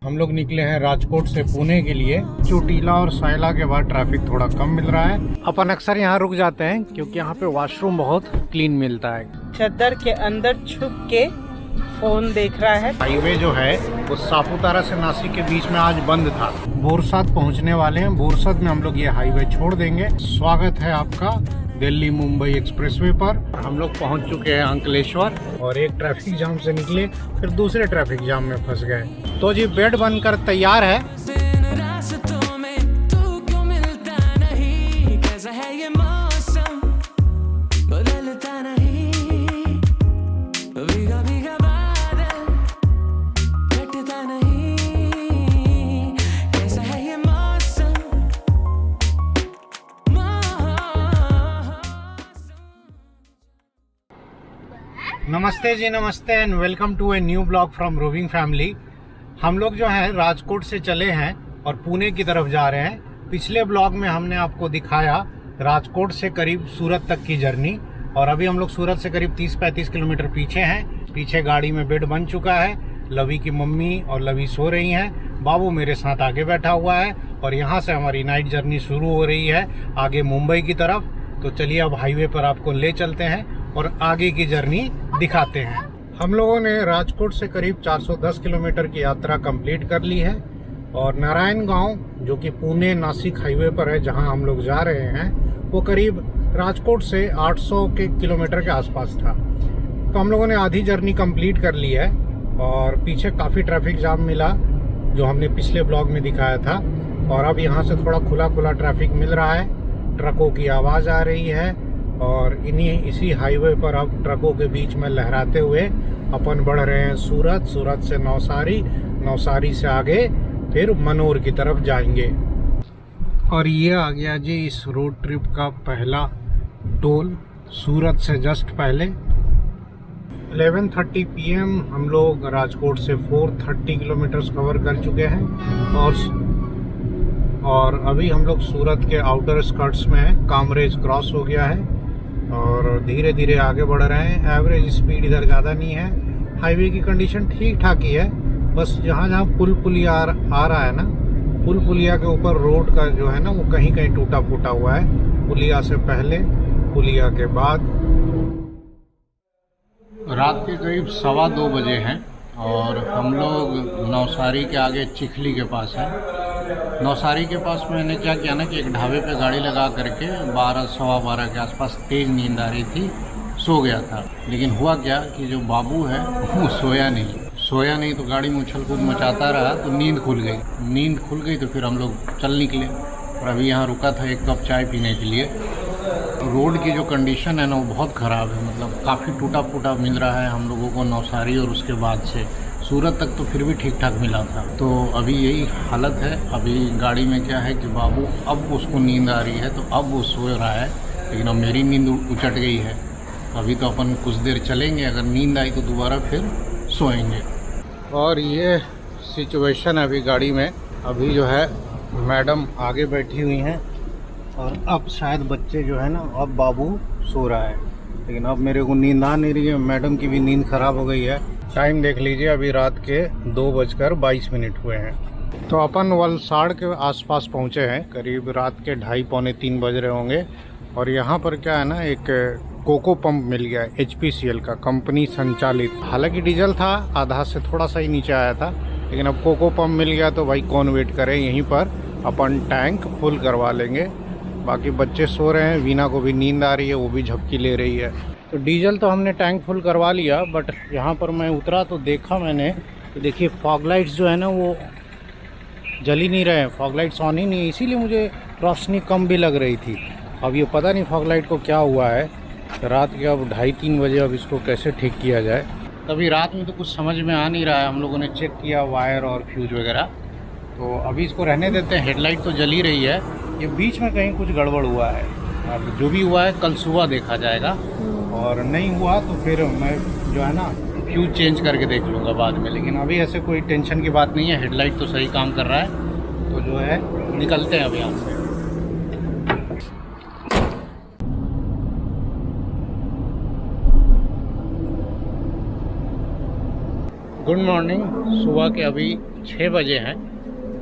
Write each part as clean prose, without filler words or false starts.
हम लोग निकले हैं राजकोट से पुणे के लिए। चोटीला और सायला के बाद ट्रैफिक थोड़ा कम मिल रहा है। अपन अक्सर यहाँ रुक जाते हैं क्योंकि यहाँ पे वॉशरूम बहुत क्लीन मिलता है। चद्दर के अंदर छुप के फोन देख रहा है। हाईवे जो है वो सापुतारा से नासिक के बीच में आज बंद था। बोरसाद पहुँचने वाले हैं। बोरसाद में हम लोग ये हाईवे छोड़ देंगे। स्वागत है आपका दिल्ली मुंबई एक्सप्रेसवे पर। हम लोग पहुंच चुके हैं अंकलेश्वर और एक ट्रैफिक जाम से निकले, फिर दूसरे ट्रैफिक जाम में फंस गए। तो जी बेड बनकर तैयार है। नमस्ते जी, नमस्ते and welcome to a new blog from Roving Family. हम लोग जो है राजकोट से चले हैं और पुणे की तरफ जा रहे हैं। पिछले ब्लॉग में हमने आपको दिखाया राजकोट से करीब सूरत तक की जर्नी, और अभी हम लोग सूरत से करीब 30-35 किलोमीटर पीछे हैं। पीछे गाड़ी में बेड बन चुका है। लवी की मम्मी और लवी सो रही हैं। बाबू मेरे साथ आगे बैठा हुआ है और यहाँ से हमारी नाइट जर्नी शुरू हो रही है आगे मुंबई की तरफ। तो चलिए अब हाईवे पर आपको ले चलते हैं और आगे की जर्नी दिखाते हैं। हम लोगों ने राजकोट से करीब 410 किलोमीटर की यात्रा कंप्लीट कर ली है और नारायण गांव जो कि पुणे नासिक हाईवे पर है, जहां हम लोग जा रहे हैं, वो करीब राजकोट से 800 किलोमीटर के आसपास था। तो हम लोगों ने आधी जर्नी कंप्लीट कर ली है और पीछे काफ़ी ट्रैफिक जाम मिला जो हमने पिछले ब्लॉग में दिखाया था। और अब यहाँ से थोड़ा खुला खुला ट्रैफिक मिल रहा है, ट्रकों की आवाज़ आ रही है और इसी हाईवे पर अब ट्रकों के बीच में लहराते हुए अपन बढ़ रहे हैं सूरत। सूरत से नवसारी, नवसारी से आगे फिर मनोर की तरफ जाएंगे। और ये आ गया जी इस रोड ट्रिप का पहला टोल, सूरत से जस्ट पहले। 11:30 PM हम लोग राजकोट से 430 किलोमीटर कवर कर चुके हैं और अभी हम लोग सूरत के आउटर स्कर्ट्स में हैं। कामरेज क्रॉस हो गया है और धीरे धीरे आगे बढ़ रहे हैं। एवरेज स्पीड इधर ज़्यादा नहीं है। हाईवे की कंडीशन ठीक ठाक ही है, बस जहाँ जहाँ पुल पुलिया आ रहा है ना, पुल पुलिया के ऊपर रोड का जो है ना वो कहीं कहीं टूटा फूटा हुआ है। पुलिया से पहले, पुलिया के बाद। रात के करीब 2:15 बजे हैं और हम लोग नवसारी के आगे चिखली के पास हैं। नवसारी के पास मैंने क्या किया ना कि एक ढाबे पे गाड़ी लगा करके 12-12:15 के आसपास तेज़ नींद आ रही थी, सो गया था। लेकिन हुआ क्या कि जो बाबू है वो सोया नहीं तो गाड़ी में उछल कूद मचाता रहा तो नींद खुल गई तो फिर हम लोग चल निकले। और अभी यहाँ रुका था एक कप चाय पीने के लिए। रोड की जो कंडीशन है ना वो बहुत ख़राब है, मतलब काफ़ी टूटा फूटा मिल रहा है हम लोगों को नवसारी और उसके बाद से सूरत तक तो फिर भी ठीक ठाक मिला था। तो अभी यही हालत है। अभी गाड़ी में क्या है कि बाबू अब उसको नींद आ रही है तो अब वो सो रहा है, लेकिन अब मेरी नींद उचट गई है। अभी तो अपन कुछ देर चलेंगे, अगर नींद आई तो दोबारा फिर सोएंगे। और ये सिचुएशन है अभी गाड़ी में। अभी जो है मैडम आगे बैठी हुई हैं और अब शायद बच्चे जो है ना, अब बाबू सो रहा है, लेकिन अब मेरे को नींद आ नहीं रही है। मैडम की भी नींद ख़राब हो गई है। टाइम देख लीजिए, अभी रात के 2:22 हुए हैं। तो अपन वलसाड़ के आसपास पहुंचे हैं, करीब रात के 2:30-3 बज रहे होंगे। और यहाँ पर क्या है ना, एक कोको पंप मिल गया है HPCL का, कंपनी संचालित। हालांकि डीजल था, आधा से थोड़ा सा ही नीचे आया था, लेकिन अब कोको पंप मिल गया तो भाई कौन वेट करे, यहीं पर अपन टैंक फुल करवा लेंगे। बाकी बच्चे सो रहे हैं, वीना को भी नींद आ रही है, वो भी झपकी ले रही है। तो डीजल तो हमने टैंक फुल करवा लिया, बट यहाँ पर मैं उतरा तो देखा मैंने कि देखिए फॉग लाइट्स जो है ना वो जल ही नहीं रहे हैं, फॉग लाइट्स ऑन ही नहीं है, इसीलिए मुझे रोशनी कम भी लग रही थी। अब ये पता नहीं फॉग लाइट को क्या हुआ है। रात के अब 2:30-3 बजे, अब इसको कैसे ठीक किया जाए। तभी रात में तो कुछ समझ में आ नहीं रहा है। हम लोगों ने चेक किया वायर और फ्यूज वगैरह, तो अभी इसको रहने देते हैं। हेडलाइट तो जल ही रही है, ये बीच में कहीं कुछ गड़बड़ हुआ है। अब जो भी हुआ है कल सुबह देखा जाएगा, और नहीं हुआ तो फिर मैं जो है ना फ्यूज चेंज करके देख लूँगा बाद में। लेकिन अभी ऐसे कोई टेंशन की बात नहीं है, हेडलाइट तो सही काम कर रहा है। तो जो है निकलते हैं अब यहाँ से। Good morning. सुबह के अभी 6 बजे हैं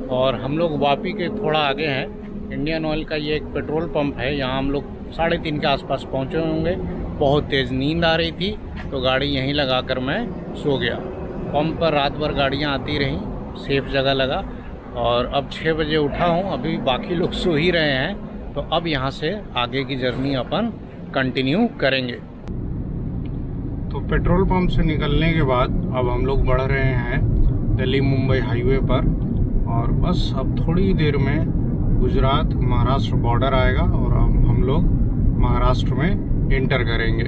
और हम लोग वापी के थोड़ा आगे हैं। इंडियन ऑयल का ये एक पेट्रोल पंप है, यहाँ हम लोग 3:30 के आसपास पहुँचे होंगे। बहुत तेज़ नींद आ रही थी तो गाड़ी यहीं लगा कर मैं सो गया। पंप पर रात भर गाड़ियाँ आती रहीं, सेफ जगह लगा और अब 6 बजे उठा हूँ। अभी बाकी लोग सो ही रहे हैं तो अब यहाँ से आगे की जर्नी अपन कंटिन्यू करेंगे। तो पेट्रोल पंप से निकलने के बाद अब हम लोग बढ़ रहे हैं दिल्ली मुंबई हाईवे पर और बस अब थोड़ी देर में गुजरात महाराष्ट्र बॉर्डर आएगा और अब हम लोग महाराष्ट्र में एंटर करेंगे।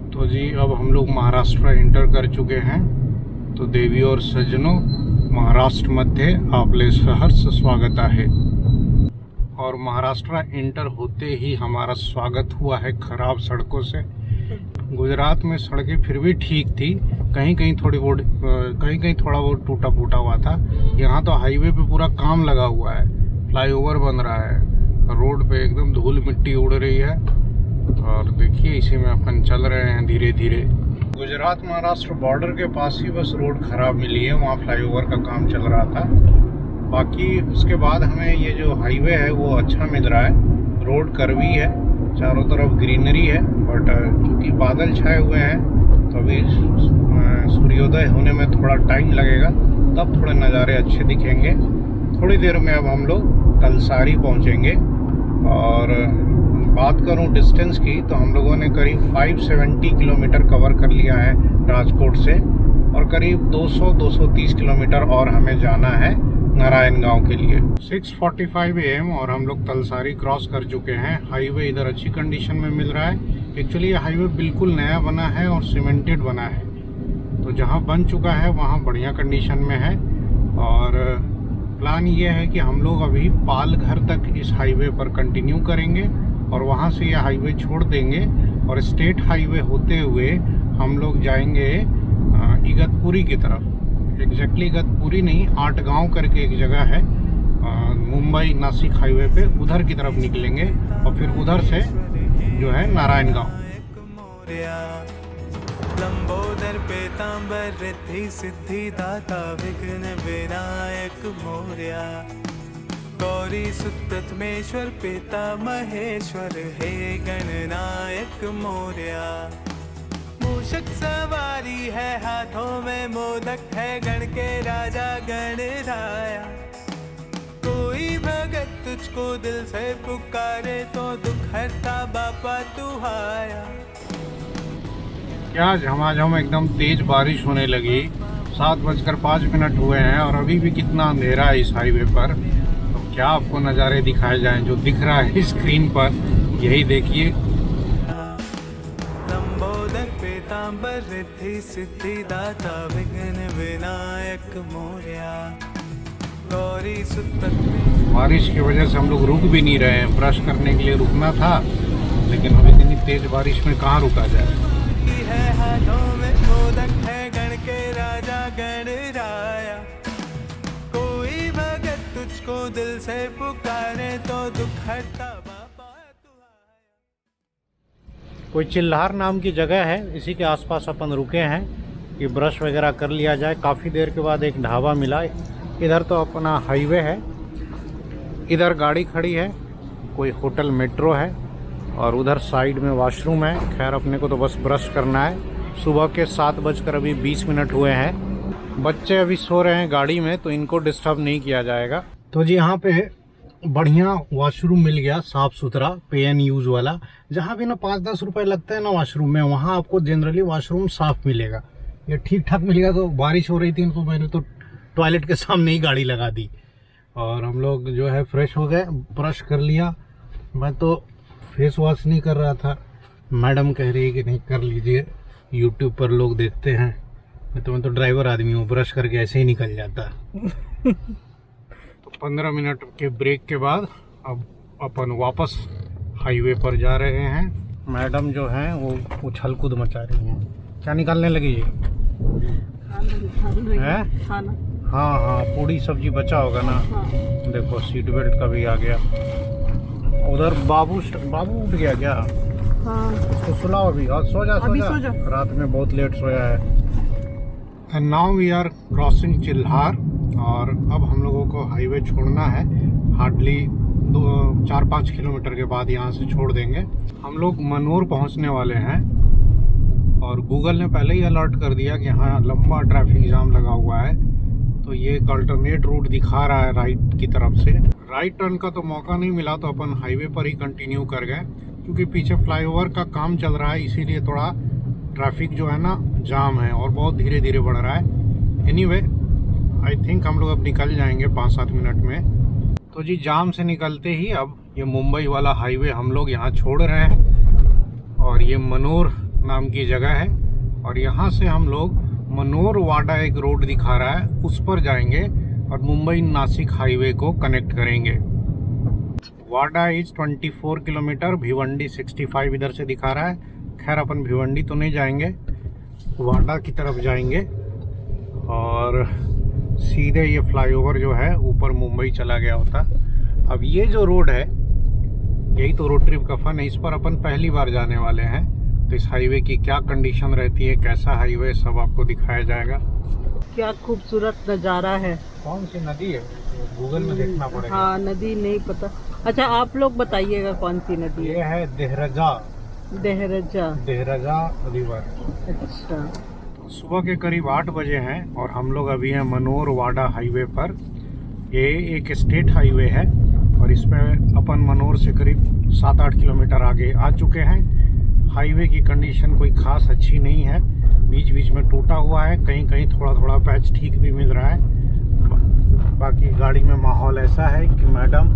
तो जी अब हम लोग महाराष्ट्र एंटर कर चुके हैं। तो देवी और सज्जनों, महाराष्ट्र मध्ये आपले सहर्ष स्वागत आहे। और महाराष्ट्र एंटर होते ही हमारा स्वागत हुआ है खराब सड़कों से। गुजरात में सड़कें फिर भी ठीक थी, कहीं कहीं थोड़ा बहुत टूटा फूटा हुआ था। यहाँ तो हाईवे पे पूरा काम लगा हुआ है, फ्लाईओवर बन रहा है, रोड पे एकदम धूल मिट्टी उड़ रही है और देखिए इसी में अपन चल रहे हैं धीरे धीरे। गुजरात महाराष्ट्र बॉर्डर के पास ही बस रोड खराब मिली है, वहाँ फ्लाईओवर का काम चल रहा था। बाकी उसके बाद हमें ये जो हाईवे है वो अच्छा मिल रहा है। रोड कर्वी है, चारों तरफ ग्रीनरी है, बट चूँकि बादल छाए हुए हैं तो अभी सूर्योदय होने में थोड़ा टाइम लगेगा, तब थोड़े नज़ारे अच्छे दिखेंगे। थोड़ी देर में अब हम लोग तलसारी पहुंचेंगे। और बात करूं डिस्टेंस की तो हम लोगों ने करीब 570 किलोमीटर कवर कर लिया है राजकोट से और करीब 200-230 किलोमीटर और हमें जाना है नारायण गांव के लिए। 6:45 AM और हम लोग तलसारी क्रॉस कर चुके हैं। हाईवे इधर अच्छी कंडीशन में मिल रहा है। एक्चुअली ये हाईवे बिल्कुल नया बना है और सीमेंटेड बना है, तो जहां बन चुका है वहां बढ़िया कंडीशन में है। और प्लान ये है कि हम लोग अभी पालघर तक इस हाईवे पर कंटिन्यू करेंगे और वहां से ये हाईवे छोड़ देंगे और स्टेट हाईवे होते हुए हम लोग जाएंगे इगतपुरी की तरफ। एग्जैक्टली इगतपुरी नहीं, 8 गांव करके एक जगह है मुंबई नासिक हाईवे पे, उधर की तरफ निकलेंगे और फिर उधर से जो है नारायण गांव। लंबोदर पीतांबर रिद्धि सिद्धि दाता विघ्न विनायक मोरया। गौरी सुतमेश्वर पिता महेश्वर हे गणनायक मोरया। मूषक सवारी है हाथों में मोदक है, गण के राजा गणराया। कोई भगत तुझको दिल से पुकारे तो दुख हरता बापा तू आया। क्या झमाझम एकदम तेज बारिश होने लगी। 7:05 हुए हैं और अभी भी कितना अंधेरा है इस हाईवे पर। तो क्या आपको नज़ारे दिखाए जाएं, जो दिख रहा है स्क्रीन पर यही देखिए। लंबोदर पीतांबर रिद्धि सिद्धि दाता विघ्न विनायक मोरया। गौरी सुतमेश्वर। बारिश की वजह से हम लोग रुक भी नहीं रहे हैं। ब्रश करने के लिए रुकना था, लेकिन अभी इतनी तेज बारिश में कहाँ रुका जाए। है हाथों में मोदक है, गण के राजा गणराया। कोई भगत तुझको दिल से पुकारे तो दुख हरता बापा तू आया। कोई चिल्हार नाम की जगह है, इसी के आसपास अपन रुके हैं कि ब्रश वगैरह कर लिया जाए। काफ़ी देर के बाद एक ढाबा मिला। इधर तो अपना हाईवे है, इधर गाड़ी खड़ी है, कोई होटल मेट्रो है और उधर साइड में वॉशरूम है। खैर अपने को तो बस ब्रश करना है। सुबह के 7:20 हुए हैं। बच्चे अभी सो रहे हैं गाड़ी में, तो इनको डिस्टर्ब नहीं किया जाएगा। तो जी यहाँ पे बढ़िया वॉशरूम मिल गया, साफ़ सुथरा, पे एंड यूज़ वाला। जहाँ भी ना 5-10 रुपये लगते हैं ना वॉशरूम में, वहाँ आपको जनरली वॉशरूम साफ़ मिलेगा। ये ठीक ठाक मिलेगा। तो बारिश हो रही थी तो मैंने तो टॉयलेट के सामने ही गाड़ी लगा दी और हम लोग जो है फ्रेश हो गए, ब्रश कर लिया। मैं तो फेस वॉश नहीं कर रहा था, मैडम कह रही है कि नहीं कर लीजिए, यूट्यूब पर लोग देखते हैं। मैं तो ड्राइवर आदमी हूँ, ब्रश करके ऐसे ही निकल जाता। तो 15 मिनट के ब्रेक के बाद अब अपन वापस हाईवे पर जा रहे हैं। मैडम जो हैं वो उछल कूद मचा रही हैं। क्या निकालने लगी है? हाँ, पूरी सब्जी बचा होगा ना। देखो सीट बेल्ट का भी आ गया। उधर बाबू उठ गया क्या? हाँ उसको सुलाओ अभी और सो जा अभी सो जा। रात में बहुत लेट सोया है। And now we are crossing Chilhar और अब हम लोगों को हाईवे छोड़ना है। हार्डली 4-5 किलोमीटर के बाद यहाँ से छोड़ देंगे। हम लोग मनोर पहुँचने वाले हैं और गूगल ने पहले ही अलर्ट कर दिया कि यहाँ लंबा ट्रैफिक जाम लगा हुआ है। तो ये एक अल्टरनेट रूट दिखा रहा है राइट की तरफ से। राइट टर्न का तो मौका नहीं मिला तो अपन हाईवे पर ही कंटिन्यू कर गए, क्योंकि पीछे फ्लाईओवर का काम चल रहा है, इसीलिए थोड़ा ट्रैफिक जो है ना जाम है और बहुत धीरे धीरे बढ़ रहा है। एनीवे आई थिंक हम लोग अब निकल जाएंगे 5-7 मिनट में। तो जी जाम से निकलते ही अब ये मुंबई वाला हाईवे हम लोग यहाँ छोड़ रहे हैं और ये मनोर नाम की जगह है और यहाँ से हम लोग मनोर वाडा एक रोड दिखा रहा है उस पर जाएंगे और मुंबई नासिक हाईवे को कनेक्ट करेंगे। वाडा इज 24 किलोमीटर, भिवंडी 65 इधर से दिखा रहा है। खैर अपन भिवंडी तो नहीं जाएंगे, वाडा की तरफ जाएंगे और सीधे ये फ्लाईओवर जो है ऊपर मुंबई चला गया होता। अब ये जो रोड है यही तो रोड ट्रिप का फन है, इस पर अपन पहली बार जाने वाले हैं। तो इस हाईवे की क्या कंडीशन रहती है, कैसा हाईवे, सब आपको दिखाया जाएगा। क्या खूबसूरत नज़ारा है। कौन सी नदी है गूगल में देखना पड़ेगा। हाँ नदी नहीं पता। अच्छा आप लोग बताइएगा कौन सी नदी ये है देहरजा देहरजा रिवर। अच्छा सुबह के करीब 8 बजे हैं और हम लोग अभी हैं मनोर वाडा हाईवे पर। ये एक स्टेट हाईवे है और इसमें अपन मनोर से करीब 7-8 किलोमीटर आगे आ चुके हैं। हाईवे की कंडीशन कोई खास अच्छी नहीं है, बीच बीच में टूटा हुआ है, कहीं कहीं थोड़ा थोड़ा पैच ठीक भी मिल रहा है। बाकी गाड़ी में माहौल ऐसा है कि मैडम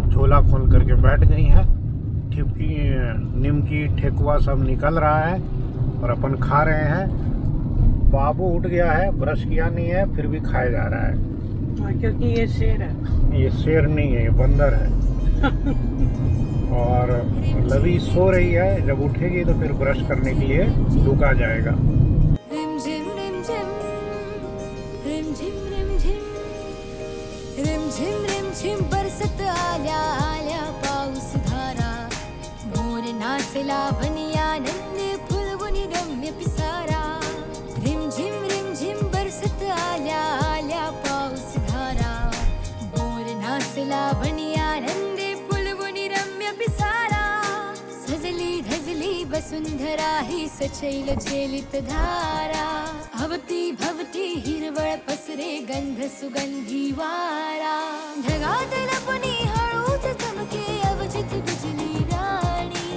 झोला खोल करके बैठ गई हैं, ठिपकी निमकी ठेकुआ सब निकल रहा है और अपन खा रहे हैं। बाबू उठ गया है, ब्रश किया नहीं है, फिर भी खाया जा रहा है क्योंकि ये शेर है। ये शेर नहीं है, ये बंदर है। और लवी सो रही है, जब उठेगी तो फिर ब्रश करने के लिए रुका जाएगा। रिम झिम रिम झिम रिम झिम रिम झिम रिम झिम रिम झिम बरसत आल्या आल्या पाऊस धारा मोर नाचला बनिया नंद फुलवुनी रम्य पिसारा रिम झिम बरसत आल्या आल्या पाऊस धारा मोर नाचला बनिया नंद फुलवुनी रम्य पिसारा सजली धजली वसुंधरा ही सचैल झेलित धारा भवती भवती हिरवळ पसरे गंध सुगंधी वारा ढगात लपणी हळूच चमके अवचित बिजली राणी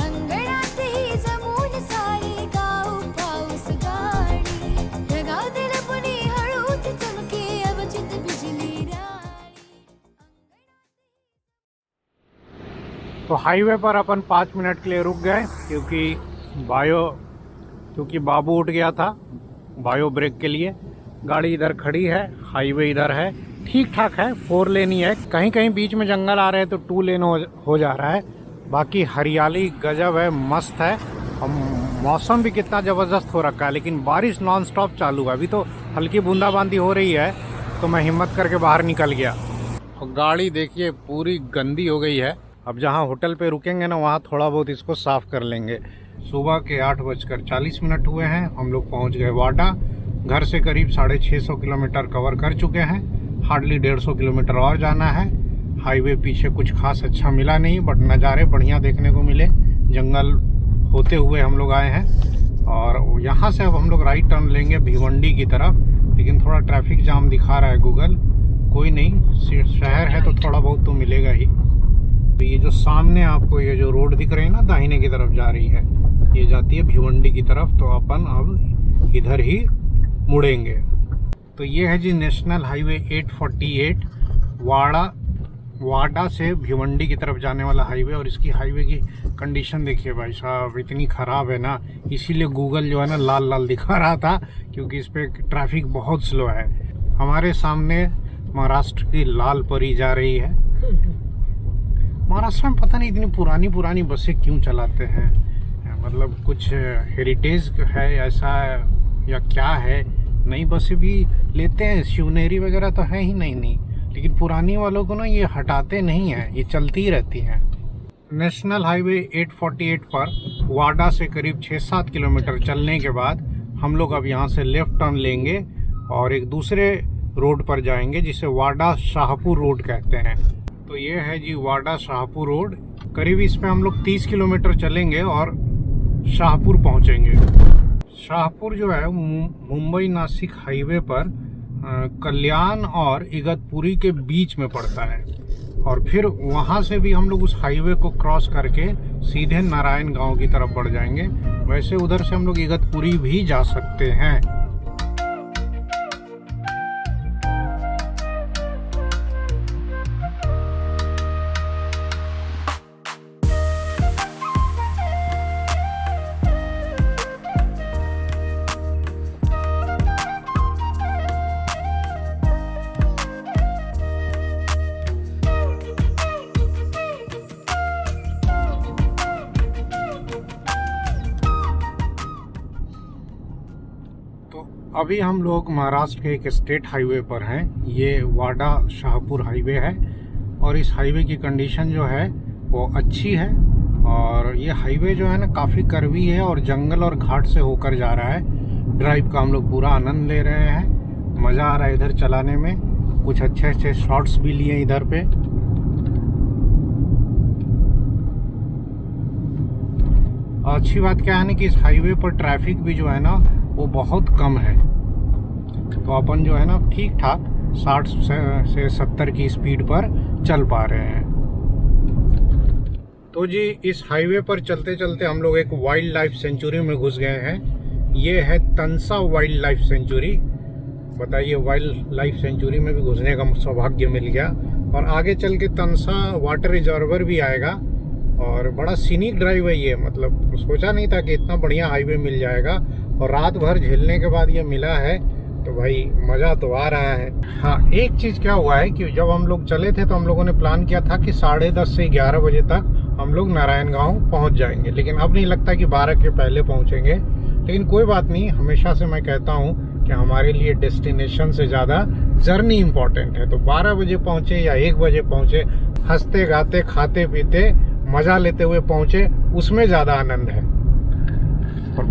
अंगणात ही जमून सारी गाव पाऊस गाणी ढगात लपणी हळूच चमके अवचित बिजली राणी। तो हाईवे पर अपन 5 मिनट के लिए रुक गए क्योंकि बाबू उठ गया था बायो ब्रेक के लिए। गाड़ी इधर खड़ी है, हाईवे इधर है, ठीक ठाक है, 4 लेन ही है। कहीं कहीं बीच में जंगल आ रहे हैं तो 2 लेन हो जा रहा है। बाकी हरियाली गजब है, मस्त है। और मौसम भी कितना ज़बरदस्त हो रखा है, लेकिन बारिश नॉन स्टॉप चालू है। अभी तो हल्की बूंदाबांदी हो रही है तो मैं हिम्मत करके बाहर निकल गया। और गाड़ी देखिए पूरी गंदी हो गई है। अब जहाँ होटल पे रुकेंगे ना वहाँ थोड़ा बहुत इसको साफ़ कर लेंगे। सुबह के 8:40 हुए हैं, हम लोग पहुँच गए वाडा। घर से करीब 650 किलोमीटर कवर कर चुके हैं, हार्डली 150 किलोमीटर और जाना है। हाईवे पीछे कुछ खास अच्छा मिला नहीं, बट नज़ारे बढ़िया देखने को मिले। जंगल होते हुए हम लोग आए हैं और यहाँ से अब हम लोग राइट टर्न लेंगे भिवंडी की तरफ, लेकिन थोड़ा ट्रैफिक जाम दिखा रहा है गूगल। कोई नहीं, शहर है तो थोड़ा बहुत तो मिलेगा ही। तो ये जो सामने आपको ये जो रोड दिख रही है ना दाहिने की तरफ जा रही है, ये जाती है भिवंडी की तरफ। तो अपन अब इधर ही मुड़ेंगे। तो ये है जी नेशनल हाईवे 848 वाडा से भिवंडी की तरफ जाने वाला हाईवे। और इसकी हाईवे की कंडीशन देखिए भाई साहब, इतनी ख़राब है ना, इसीलिए गूगल जो है ना लाल लाल दिखा रहा था, क्योंकि इस पर ट्रैफिक बहुत स्लो है। हमारे सामने महाराष्ट्र की लाल परी जा रही है। महाराष्ट्र में पता नहीं इतनी पुरानी बसें क्यों चलाते हैं, मतलब कुछ हेरिटेज है ऐसा या क्या है। नई बसें भी लेते हैं, शिवनेरी वगैरह तो है ही नहीं, लेकिन पुरानी वालों को ना ये हटाते नहीं हैं, ये चलती ही रहती हैं। नेशनल हाईवे 848 पर वाडा से करीब 6-7 किलोमीटर चलने के बाद हम लोग अब यहाँ से लेफ्ट टर्न लेंगे और एक दूसरे रोड पर जाएंगे जिसे वाडा शाहपुर रोड कहते हैं। तो ये है जी वाडा शाहपुर रोड। करीब इस पे हम लोग 30 किलोमीटर चलेंगे और शाहपुर पहुँचेंगे। शाहपुर जो है मुंबई नासिक हाईवे पर कल्याण और इगतपुरी के बीच में पड़ता है और फिर वहाँ से भी हम लोग उस हाईवे को क्रॉस करके सीधे नारायण गांव की तरफ बढ़ जाएंगे। वैसे उधर से हम लोग इगतपुरी भी जा सकते हैं। अभी हम लोग महाराष्ट्र के एक स्टेट हाईवे पर हैं। ये वाडा शाहपुर हाईवे है और इस हाईवे की कंडीशन जो है वो अच्छी है और ये हाईवे जो है ना काफ़ी कर्वी है और जंगल और घाट से होकर जा रहा है। ड्राइव का हम लोग पूरा आनंद ले रहे हैं, मज़ा आ रहा है इधर चलाने में। कुछ अच्छे अच्छे शॉट्स भी लिए इधर पे। अच्छी बात क्या है ना कि इस हाईवे पर ट्रैफिक भी जो है ना वो बहुत कम है, तो अपन जो है ना ठीक ठाक 60 से 70 की स्पीड पर चल पा रहे हैं। तो जी इस हाईवे पर चलते चलते हम लोग एक वाइल्ड लाइफ सेंचुरी में घुस गए हैं। ये है तंसा वाइल्ड लाइफ सेंचुरी। बताइए, वाइल्ड लाइफ सेंचुरी में भी घुसने का सौभाग्य मिल गया। और आगे चल के तंसा वाटर रिजर्वर भी आएगा और बड़ा सीनिक ड्राइव है ये। मतलब सोचा नहीं था कि इतना बढ़िया हाईवे मिल जाएगा और रात भर झेलने के बाद ये मिला है, तो भाई मज़ा तो आ रहा है। हाँ, एक चीज़ क्या हुआ है कि जब हम लोग चले थे तो हम लोगों ने प्लान किया था कि 10:30 से 11 बजे तक हम लोग नारायण गांव पहुंच जाएंगे, लेकिन अब नहीं लगता कि 12 के पहले पहुंचेंगे। लेकिन कोई बात नहीं, हमेशा से मैं कहता हूं कि हमारे लिए डेस्टिनेशन से ज़्यादा जर्नी इम्पोर्टेंट है। तो 12 बजे पहुँचे या 1 बजे पहुँचे, हंसते गाते खाते पीते मज़ा लेते हुए पहुँचे, उसमें ज़्यादा आनंद है। और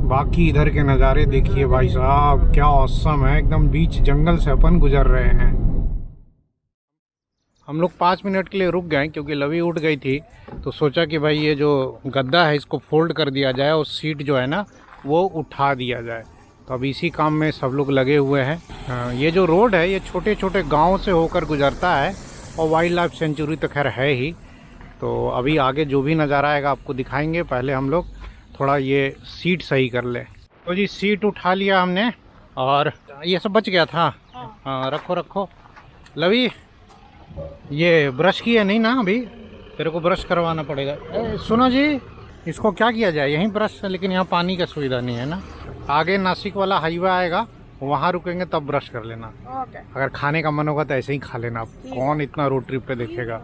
बाकी इधर के नज़ारे देखिए भाई साहब, क्या औसम है। एकदम बीच जंगल से अपन गुजर रहे हैं। हम लोग 5 मिनट के लिए रुक गए क्योंकि लवी उठ गई थी, तो सोचा कि भाई ये जो गद्दा है इसको फोल्ड कर दिया जाए और सीट जो है ना वो उठा दिया जाए। तो अब इसी काम में सब लोग लगे हुए हैं। ये जो रोड है ये छोटे छोटे गाँव से होकर गुजरता है और वाइल्ड लाइफ सेंचुरी तो खैर है ही। तो अभी आगे जो भी नज़ारा आएगा आपको दिखाएंगे। पहले हम लोग थोड़ा ये सीट सही कर ले। तो जी सीट उठा लिया हमने और ये सब बच गया था। हाँ, रखो लवी, ये ब्रश किया नहीं ना अभी, तेरे को ब्रश करवाना पड़ेगा। सुनो जी, इसको क्या किया जाए, यहीं ब्रश, लेकिन यहाँ पानी का सुविधा नहीं है ना। आगे नासिक वाला हाईवे आएगा, वहाँ रुकेंगे तब ब्रश कर लेना। अगर खाने का मन होगा तो ऐसे ही खा लेना, कौन इतना रोड ट्रिप पे देखेगा।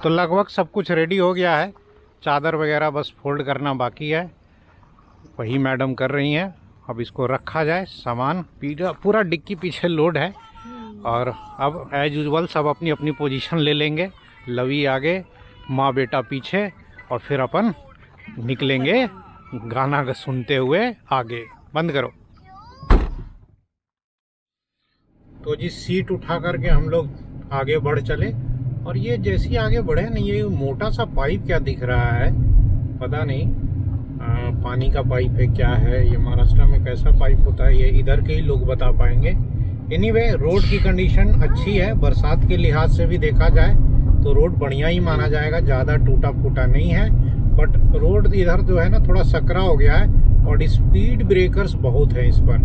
तो लगभग सब कुछ रेडी हो गया है, चादर वगैरह बस फोल्ड करना बाकी है, वही मैडम कर रही हैं। अब इसको रखा जाए, सामान पूरा डिक्की पीछे लोड है और अब एज यूजुअल सब अपनी अपनी पोजीशन ले लेंगे। लवी आगे, माँ बेटा पीछे, और फिर अपन निकलेंगे गाना सुनते हुए आगे। बंद करो। तो जी सीट उठा करके हम लोग आगे बढ़ चले और ये जैसे ही आगे बढ़े ना, ये मोटा सा पाइप क्या दिख रहा है पता नहीं, पानी का पाइप है क्या है, ये महाराष्ट्र में कैसा पाइप होता है ये इधर के ही लोग बता पाएंगे। एनीवे, रोड की कंडीशन अच्छी है। बरसात के लिहाज से भी देखा जाए तो रोड बढ़िया ही माना जाएगा, ज़्यादा टूटा फूटा नहीं है। बट रोड इधर जो है ना थोड़ा सकरा हो गया है और स्पीड ब्रेकर्स बहुत है इस पर।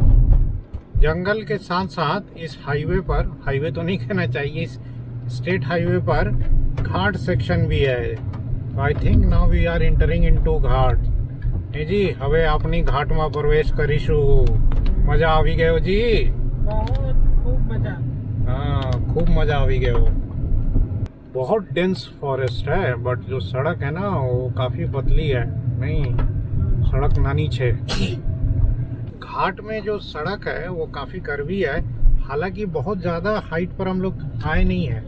जंगल के साथ साथ इस हाईवे पर, हाईवे तो नहीं कहना चाहिए, इस स्टेट हाईवे पर घाट सेक्शन भी है। I think now we are entering into ghat. जी હવે આપણી ઘાટમાં પ્રવેશ કરીશું। મજા આવી ગયો जी, खूब मजा। हाँ, खूब मजा આવી गयो। बहुत डेंस फॉरेस्ट है, बट जो सड़क है ना वो काफ़ी पतली है, नहीं सड़क नानी छे। घाट में जो सड़क है वो काफ़ी कर्वी है, हालांकि बहुत ज़्यादा हाइट पर हम लोग आए नहीं है,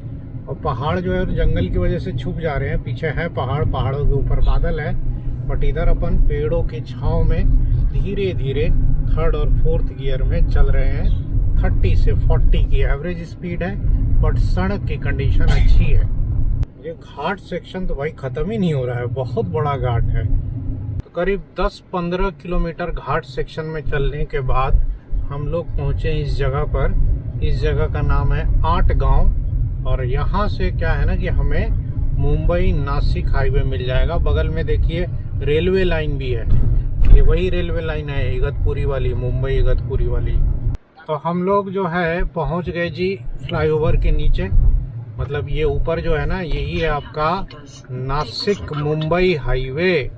और पहाड़ जो है जंगल की वजह से छुप जा रहे हैं। पीछे है पहाड़, पहाड़ों के ऊपर बादल है, बट इधर अपन पेड़ों की छांव में धीरे धीरे 3rd और 4th गियर में चल रहे हैं। 30 से 40 की एवरेज स्पीड है, बट सड़क की कंडीशन अच्छी है। ये घाट सेक्शन तो भाई ख़त्म ही नहीं हो रहा है, बहुत बड़ा घाट है। तो करीब 10-15 किलोमीटर घाट सेक्शन में चलने के बाद हम लोग पहुँचे इस जगह पर। इस जगह का नाम है 8 गांव, और यहाँ से क्या है ना कि हमें मुंबई नासिक हाईवे मिल जाएगा। बगल में देखिए रेलवे लाइन भी है, ये वही रेलवे लाइन है इगतपुरी वाली, मुंबई इगतपुरी वाली। तो हम लोग जो है पहुँच गए जी फ्लाईओवर के नीचे। मतलब ये ऊपर जो है ना, यही है आपका नासिक मुंबई हाईवे।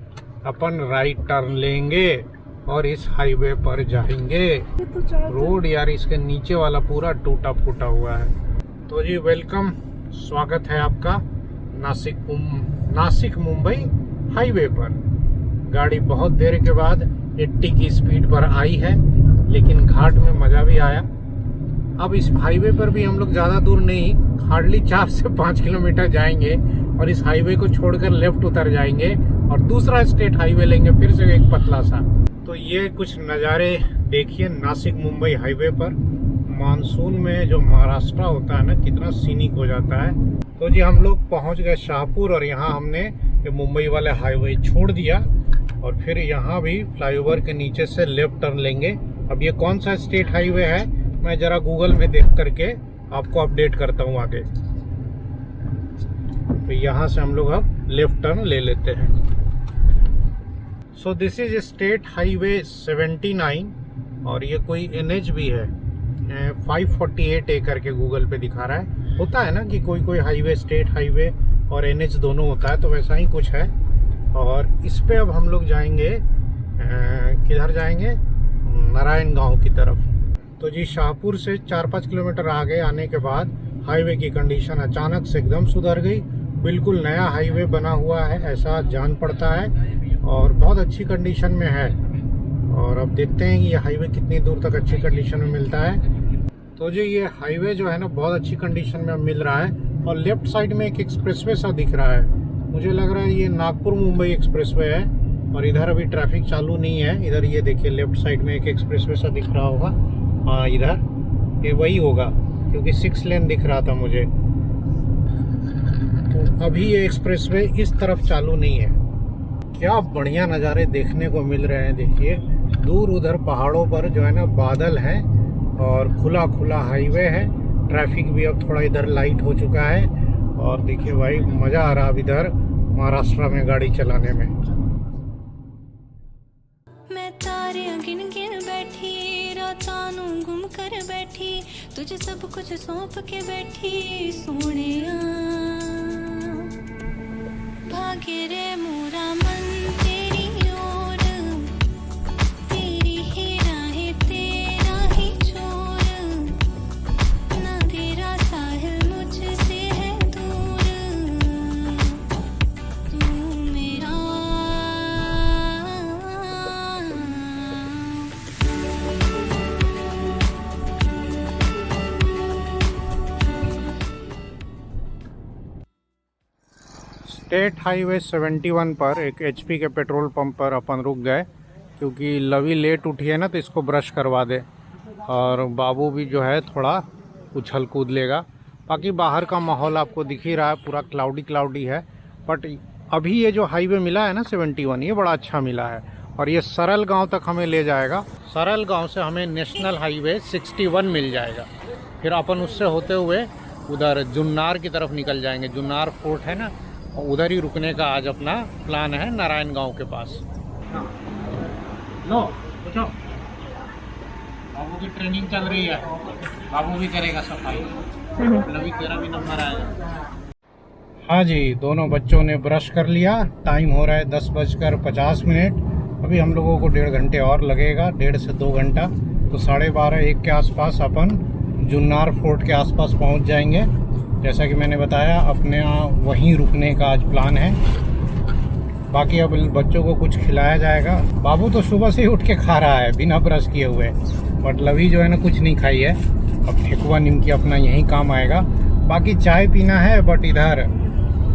अपन राइट टर्न लेंगे और इस हाईवे पर जाएंगे। रोड यार इसके नीचे वाला पूरा टूटा फूटा हुआ है। तो जी वेलकम, स्वागत है आपका नासिक मुंबई हाईवे पर। गाड़ी बहुत देर के बाद 80 की स्पीड पर आई है, लेकिन घाट में मज़ा भी आया। अब इस हाईवे पर भी हम लोग ज़्यादा दूर नहीं, हार्डली 4 से 5 किलोमीटर जाएंगे और इस हाईवे को छोड़कर लेफ्ट उतर जाएंगे और दूसरा स्टेट हाईवे लेंगे, फिर से एक पतला सा। तो ये कुछ नज़ारे देखिए नासिक मुंबई हाईवे पर। मानसून में जो महाराष्ट्र होता है ना, कितना सीनिक हो जाता है। तो जी हम लोग पहुंच गए शाहपुर, और यहाँ हमने ये मुंबई वाले हाईवे छोड़ दिया और फिर यहाँ भी फ्लाईओवर के नीचे से लेफ्ट टर्न लेंगे। अब ये कौन सा स्टेट हाईवे है मैं ज़रा गूगल में देख करके आपको अपडेट करता हूँ आगे। तो यहाँ से हम लोग अब लेफ्ट टर्न ले लेते हैं। So this is state highway 79, और ये कोई NH भी है 548A करके गूगल पे दिखा रहा है। होता है ना कि कोई कोई हाईवे स्टेट हाईवे और NH दोनों होता है, तो वैसा ही कुछ है। और इस पे अब हम लोग जाएंगे, किधर जाएंगे, नारायण गांव की तरफ। तो जी शाहपुर से 4-5 किलोमीटर आगे आने के बाद हाईवे की कंडीशन अचानक से एकदम सुधर गई। बिल्कुल नया हाईवे बना हुआ है ऐसा जान पड़ता है, और बहुत अच्छी कंडीशन में है। और अब देखते हैं कि ये हाईवे कितनी दूर तक अच्छी कंडीशन में मिलता है। तो जी ये हाईवे जो है ना बहुत अच्छी कंडीशन में अब मिल रहा है, और लेफ्ट साइड में एक एक्सप्रेसवे सा दिख रहा है। मुझे लग रहा है ये नागपुर मुंबई एक्सप्रेसवे है, और इधर अभी ट्रैफिक चालू नहीं है। इधर ये देखिए लेफ्ट साइड में एक एक्सप्रेसवे सा दिख रहा होगा। हाँ इधर ये वही होगा, क्योंकि 6 लेन दिख रहा था मुझे। तो अभी ये एक्सप्रेसवे इस तरफ चालू नहीं है। क्या बढ़िया नज़ारे देखने को मिल रहे हैं। देखिए दूर उधर पहाड़ों पर जो है ना बादल हैं, और खुला खुला हाईवे है। ट्रैफिक भी अब थोड़ा इधर लाइट हो चुका है, और देखिए भाई मज़ा आ रहा अब इधर महाराष्ट्र में गाड़ी चलाने में। मैं तारियां गिन गिन बैठी, रातां नूं गुम कर बैठी, तुझे सब कुछ सौंप के बैठी सोहणिया। भागे रे मोरा मन तेरी ओर, तेरी ही राहें तेरा ही छोर, ना तेरा साहिल मुझसे है दूर, तू मेरा। स्टेट हाईवे 71 पर एक HP के पेट्रोल पंप पर अपन रुक गए, क्योंकि लवी लेट उठी है ना, तो इसको ब्रश करवा दे। और बाबू भी जो है थोड़ा उछल कूद लेगा। बाकी बाहर का माहौल आपको दिख ही रहा है, पूरा क्लाउडी है। बट अभी ये जो हाईवे मिला है ना 71, ये बड़ा अच्छा मिला है, और ये सरल गांव तक हमें ले जाएगा। सरल गांव से हमें नेशनल हाईवे 61 मिल जाएगा। फिर अपन उससे होते हुए उधर जुन्नार की तरफ निकल जाएंगे। जुन्नार फोर्ट है ना, उधर ही रुकने का आज अपना प्लान है, नारायण गांव के पास। लो पूछो, बाबू की ट्रेनिंग चल रही है, बाबू भी करेगा सफाई। अभी तेरा भी नंबर आएगा। हाँ जी, दोनों बच्चों ने ब्रश कर लिया। टाइम हो रहा है 10:50। अभी हम लोगों को 1.5 घंटे और लगेगा, 1.5 से 2 घंटा। तो 12:30-1 के आसपास अपन जुन्नार फोर्ट के आसपास पहुंच जाएंगे। जैसा कि मैंने बताया, अपने वहीं रुकने का आज प्लान है। बाकी अब बच्चों को कुछ खिलाया जाएगा। बाबू तो सुबह से ही उठ के खा रहा है बिना ब्रश किए हुए, बट लवी जो है ना कुछ नहीं खाई है। अब ठेकुआ निमकी अपना यहीं काम आएगा। बाकी चाय पीना है, बट इधर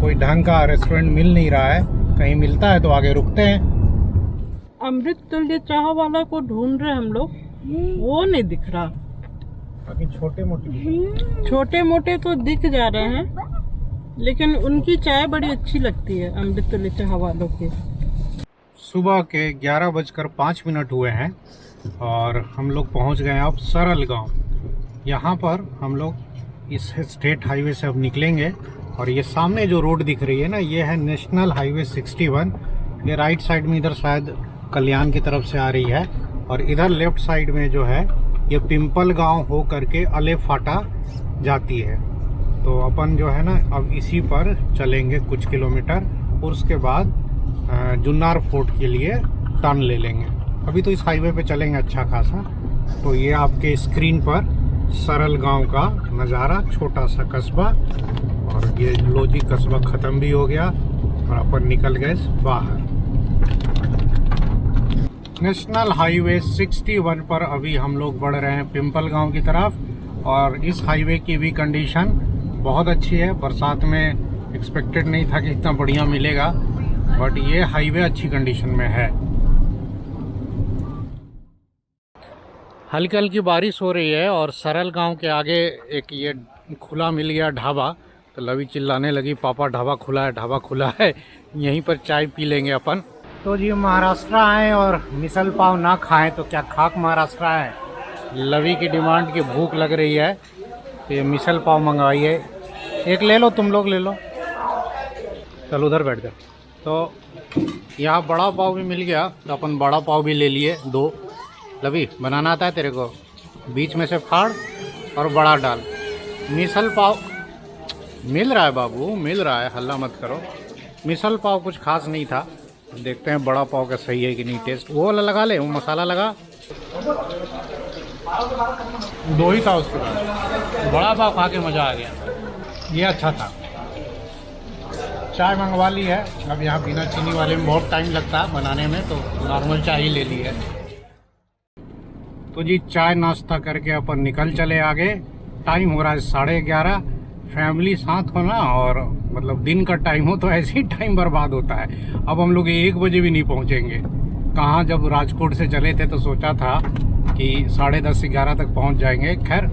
कोई ढंग का रेस्टोरेंट मिल नहीं रहा है। कहीं मिलता है तो आगे रुकते हैं। अमृत तुल्य चाह वाला को ढूंढ रहे हम लोग, वो नहीं दिख रहा। बाकी छोटे मोटे तो दिख जा रहे हैं, लेकिन उनकी चाय बड़ी अच्छी लगती है अमृत तुल्य चाह वालों की। सुबह के 11:05 हुए हैं और हम लोग पहुंच गए अब सरल गांव। यहाँ पर हम लोग इस स्टेट हाईवे से अब निकलेंगे और ये सामने जो रोड दिख रही है ना, ये है नेशनल हाईवे 61। ये राइट साइड में इधर शायद कल्याण की तरफ से आ रही है और इधर लेफ्ट साइड में जो है ये पिंपल गांव हो करके अलेफाटा जाती है। तो अपन जो है ना अब इसी पर चलेंगे कुछ किलोमीटर और उसके बाद जुन्नार फोर्ट के लिए टर्न ले लेंगे। अभी तो इस हाईवे पे चलेंगे अच्छा खासा। तो ये आपके स्क्रीन पर सरल गांव का नज़ारा, छोटा सा कस्बा, और ये लोजी कस्बा ख़त्म भी हो गया और अपन निकल गए बाहर। नेशनल हाईवे 61 पर अभी हम लोग बढ़ रहे हैं पिंपल गांव की तरफ और इस हाईवे की भी कंडीशन बहुत अच्छी है। बरसात में एक्सपेक्टेड नहीं था कि इतना बढ़िया मिलेगा, बट ये हाईवे अच्छी कंडीशन में है। हल्की हल्की बारिश हो रही है और सरल गांव के आगे एक ये खुला मिल गया ढाबा। तो लवी चिल्लाने लगी, पापा ढाबा खुला है, ढाबा खुला है, यहीं पर चाय पी लेंगे अपन। तो जी महाराष्ट्र आए और मिसल पाव ना खाएं तो क्या खाक महाराष्ट्र है। लवी की डिमांड की भूख लग रही है तो ये मिसल पाव मंगवाइए। एक ले लो, तुम लोग ले लो, चलो उधर बैठ जाओ। तो यहाँ बड़ा पाव भी मिल गया तो अपन बड़ा पाव भी ले लिए 2। लवी बनाना आता है तेरे को? बीच में से फाड़ और बड़ा डाल। मिसल पाव मिल रहा है बाबू, मिल रहा है, हल्ला मत करो। मिसल पाव कुछ खास नहीं था, देखते हैं बड़ा पाव का सही है कि नहीं टेस्ट। वो वाला लगा ले, वो मसाला लगा। 2 ही था उसके बाद। बड़ा पाव खा के मज़ा आ गया, ये अच्छा था। चाय मंगवा ली है। अब यहाँ बिना चीनी वाले में बहुत टाइम लगता है बनाने में, तो नॉर्मल चाय ही ले ली है। तो जी चाय नाश्ता करके अपन निकल चले आगे। टाइम हो रहा है 11:30। फैमिली साथ हो ना, और मतलब दिन का टाइम हो तो ऐसे ही टाइम बर्बाद होता है। अब हम लोग 1 बजे भी नहीं पहुँचेंगे। कहाँ, जब राजकोट से चले थे तो सोचा था कि 10:30-11 तक पहुँच जाएंगे। खैर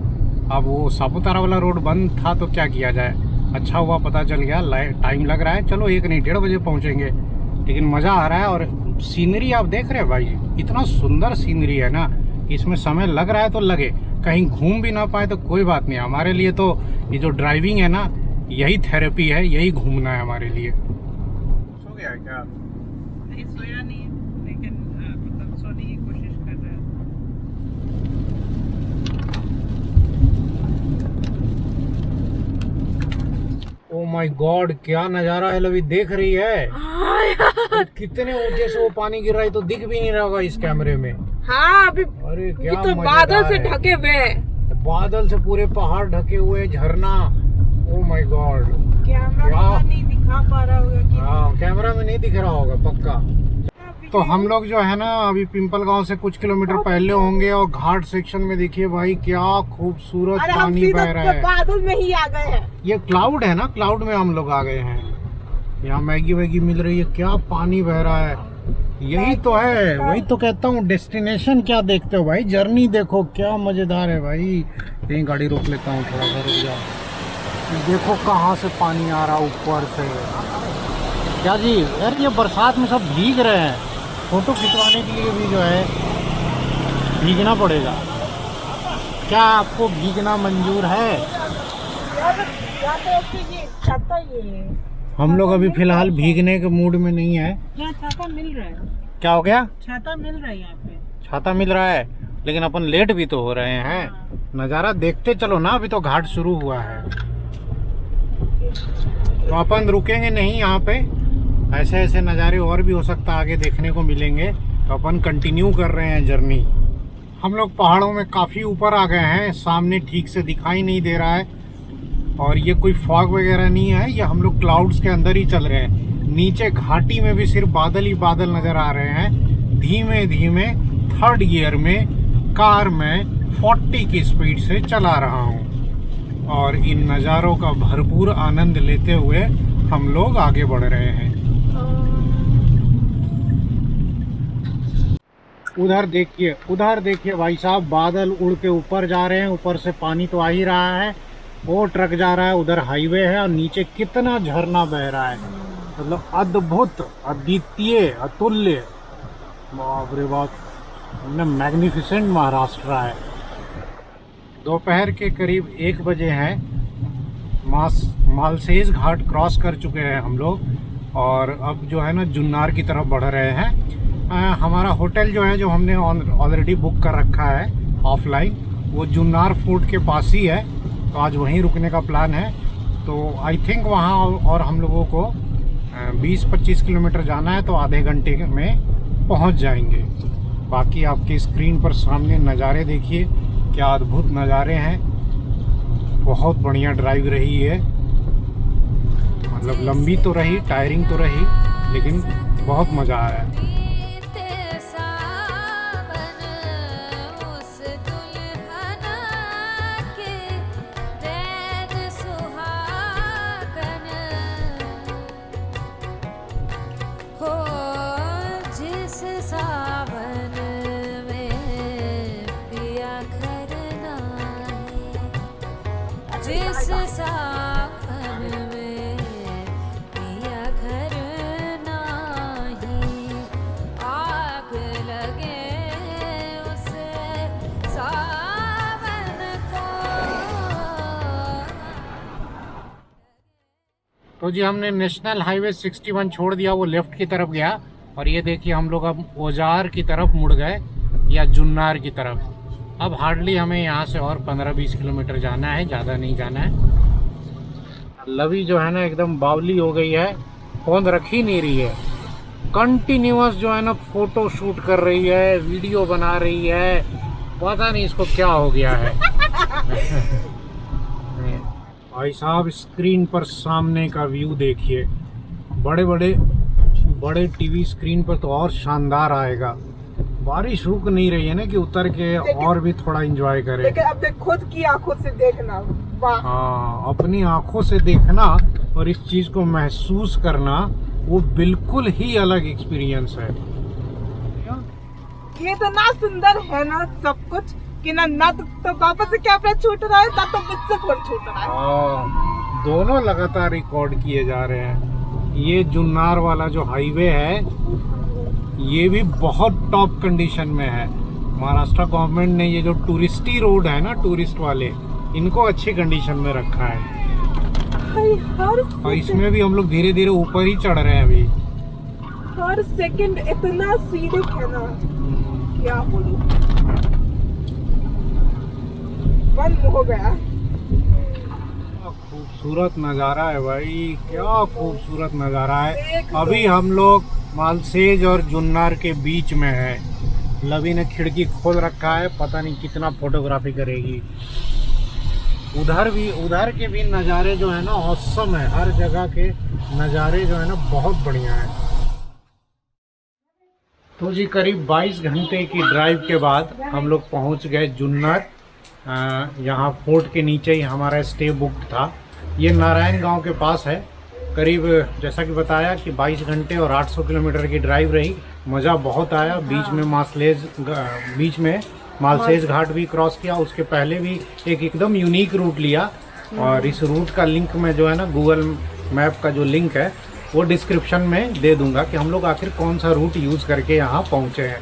अब वो सापुतारा वाला रोड बंद था तो क्या किया जाए, अच्छा हुआ पता चल गया। टाइम लग रहा है, चलो 1 नहीं 1:30 बजे पहुँचेंगे। लेकिन मज़ा आ रहा है और सीनरी आप देख रहे हैं भाई, इतना सुंदर सीनरी है ना, इसमें समय लग रहा है तो लगे। कहीं घूम भी ना पाए तो कोई बात नहीं, हमारे लिए तो ये जो ड्राइविंग है ना, यही थेरेपी है, यही घूमना है हमारे लिए। सो गया क्या? नहीं सोया नहीं, लेकिन मतलब सोने की कोशिश कर रहा है। ओ माय गॉड, क्या नजारा है लवी, देख रही है? कितने ऊंचे से वो पानी गिर रहा है, तो दिख भी नहीं रहा होगा इस कैमरे में। हाँ अभी, अरे क्या तो बादल से ढके हुए हैं, बादल से पूरे पहाड़ ढके हुए, झरना। ओ माय गॉड, कैमरा नहीं दिखा पा रहा होगा कि हाँ, कैमरा में नहीं दिख रहा होगा पक्का। तो हम लोग जो है ना अभी पिंपल गांव से कुछ किलोमीटर पहले होंगे और घाट सेक्शन में देखिए भाई क्या खूबसूरत पानी बह रहा है। बादल में ही आ गए हैं। ये क्लाउड है ना, क्लाउड में हम लोग आ गए हैं। यहाँ मैगी वैगी मिल रही है, क्या पानी बह रहा है। यही तो है, वही तो कहता हूँ डेस्टिनेशन क्या देखते हो भाई, जर्नी देखो क्या मजेदार है भाई। यहीं गाड़ी रोक लेता हूँ, थोड़ा सा रुक जाओ। देखो कहाँ से पानी आ रहा ऊपर से। क्या जी यार, ये बरसात में सब भीग रहे हैं, फोटो खिंचवाने के लिए भी जो है भीगना पड़ेगा। क्या आपको भीगना मंजूर है? हम लोग अभी फिलहाल भीगने के मूड में नहीं है। छाता मिल रहा है। क्या हो गया? छाता मिल रहा है यहाँ पे। छाता मिल रहा है, लेकिन अपन लेट भी तो हो रहे हैं। नज़ारा देखते चलो ना, अभी तो घाट शुरू हुआ है। तो अपन रुकेंगे नहीं यहाँ पे, ऐसे ऐसे नज़ारे और भी हो सकता है आगे देखने को मिलेंगे। तो अपन कंटिन्यू कर रहे हैं जर्नी। हम लोग पहाड़ों में काफ़ी ऊपर आ गए हैं, सामने ठीक से दिखाई नहीं दे रहा है और ये कोई फॉग वगैरह नहीं है, ये हम लोग क्लाउड्स के अंदर ही चल रहे हैं। नीचे घाटी में भी सिर्फ बादल ही बादल नज़र आ रहे हैं। धीमे धीमे 3rd गियर में कार में 40 की स्पीड से चला रहा हूँ। और इन नज़ारों का भरपूर आनंद लेते हुए हम लोग आगे बढ़ रहे हैं। उधर देखिए भाई साहब, बादल उड़ के ऊपर जा रहे हैं, ऊपर से पानी तो आ ही रहा है, वो ट्रक जा रहा है, उधर हाईवे है और नीचे कितना झरना बह रहा है, मतलब अद्भुत, अद्वितीय, अतुल्य, बाप रे बाप, मैग्निफिसेंट महाराष्ट्र है। दोपहर के करीब 1 बजे हैं, मालसेज घाट क्रॉस कर चुके हैं हम लोग और अब जो है ना जुन्नार की तरफ बढ़ रहे हैं। हमारा होटल जो है, जो हमने ऑलरेडी बुक कर रखा है ऑफलाइन, वो जुन्नार फोर्ट के पास ही है, तो आज वहीं रुकने का प्लान है। तो आई थिंक वहाँ और हम लोगों को 20-25 किलोमीटर जाना है, तो आधे घंटे में पहुँच जाएंगे। बाकी आपकी स्क्रीन पर सामने नज़ारे देखिए, क्या अद्भुत नज़ारे हैं। बहुत बढ़िया ड्राइव रही है, मतलब लंबी तो रही, टायरिंग तो रही, लेकिन बहुत मज़ा आया। तो जी हमने नेशनल हाईवे 61 छोड़ दिया, वो लेफ्ट की तरफ गया और ये देखिए हम लोग अब औजार की तरफ मुड़ गए या जुन्नार की तरफ। अब हार्डली हमें यहाँ से और 15-20 किलोमीटर जाना है, ज़्यादा नहीं जाना है। लवी जो है ना एकदम बावली हो गई है, फोन रख ही नहीं रही है, कंटिन्यूअस जो है ना फोटो शूट कर रही है, वीडियो बना रही है, पता नहीं इसको क्या हो गया है। भाई साहब स्क्रीन पर सामने का व्यू देखिए, बड़े टीवी स्क्रीन पर तो और शानदार आएगा। बारिश रुक नहीं रही है ना कि उतर के और भी थोड़ा एंजॉय करें। लेकिन अब खुद की आंखों से देखना, हाँ, अपनी आंखों से देखना और इस चीज को महसूस करना, वो बिल्कुल ही अलग एक्सपीरियंस है। ये तो ना सुंदर है ना सब कुछ कि ना तो पापा से कैमरा छूट रहा है, ना तो मुझसे फोन छूट रहा है। दोनों लगातार रिकॉर्ड किए जा रहे हैं। ये जुन्नार वाला जो हाईवे है, ये भी बहुत टॉप कंडीशन में है। महाराष्ट्र गवर्नमेंट ने ये जो टूरिस्टी रोड है ना, टूरिस्ट वाले, इनको अच्छी कंडीशन में रखा है। और इसमें भी हम लोग धीरे धीरे ऊपर ही चढ़ रहे हैं अभी। हर सेकंड इतना सीरियस है ना, क्या बोलूं, मन हो गया। खूबसूरत नज़ारा है भाई, क्या खूबसूरत नज़ारा है। अभी हम लोग मालसेज और जुन्नार के बीच में है। लवी ने खिड़की खोल रखा है, पता नहीं कितना फोटोग्राफी करेगी। उधर के भी नज़ारे जो है ना ऑसम है, हर जगह के नज़ारे जो है ना बहुत बढ़िया है। तो जी करीब 22 घंटे की ड्राइव के बाद हम लोग पहुंच गए जुन्नार। यहाँ फोर्ट के नीचे ही हमारा स्टे बुक था। ये नारायण गांव के पास है। करीब जैसा कि बताया कि 22 घंटे और 800 किलोमीटर की ड्राइव रही। मज़ा बहुत आया। बीच में मालसेज घाट भी क्रॉस किया। उसके पहले भी एक एकदम यूनिक रूट लिया और इस रूट का लिंक में जो है ना गूगल मैप का जो लिंक है वो डिस्क्रिप्शन में दे दूंगा कि हम लोग आखिर कौन सा रूट यूज़ करके यहाँ पहुँचे हैं।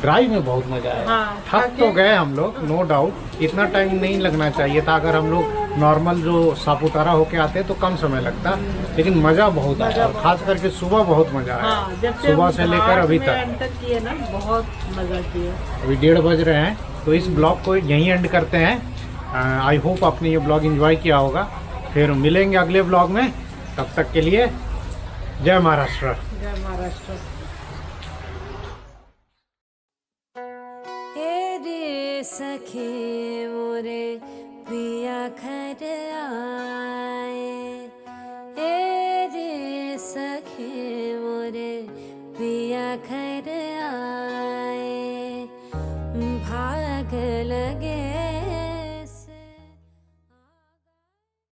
ड्राइव में बहुत मजा आया। हाँ, थक तो गए हम लोग, नो डाउट। इतना टाइम नहीं लगना चाहिए था। अगर हम लोग नॉर्मल जो सापुतारा होके आते तो कम समय लगता, लेकिन मजा बहुत आया। खास करके सुबह बहुत मजा आया। हाँ, सुबह से लेकर अभी तक किए ना, बहुत मजा किया। अभी 1:30 बज रहे हैं, तो इस ब्लॉग को यहीं एंड करते हैं। आई होप आपने ये ब्लॉग एंजॉय किया होगा। फिर मिलेंगे अगले ब्लॉग में। तब तक के लिए जय महाराष्ट्र। जय महाराष्ट्र। सखे मोरे पिया घर आ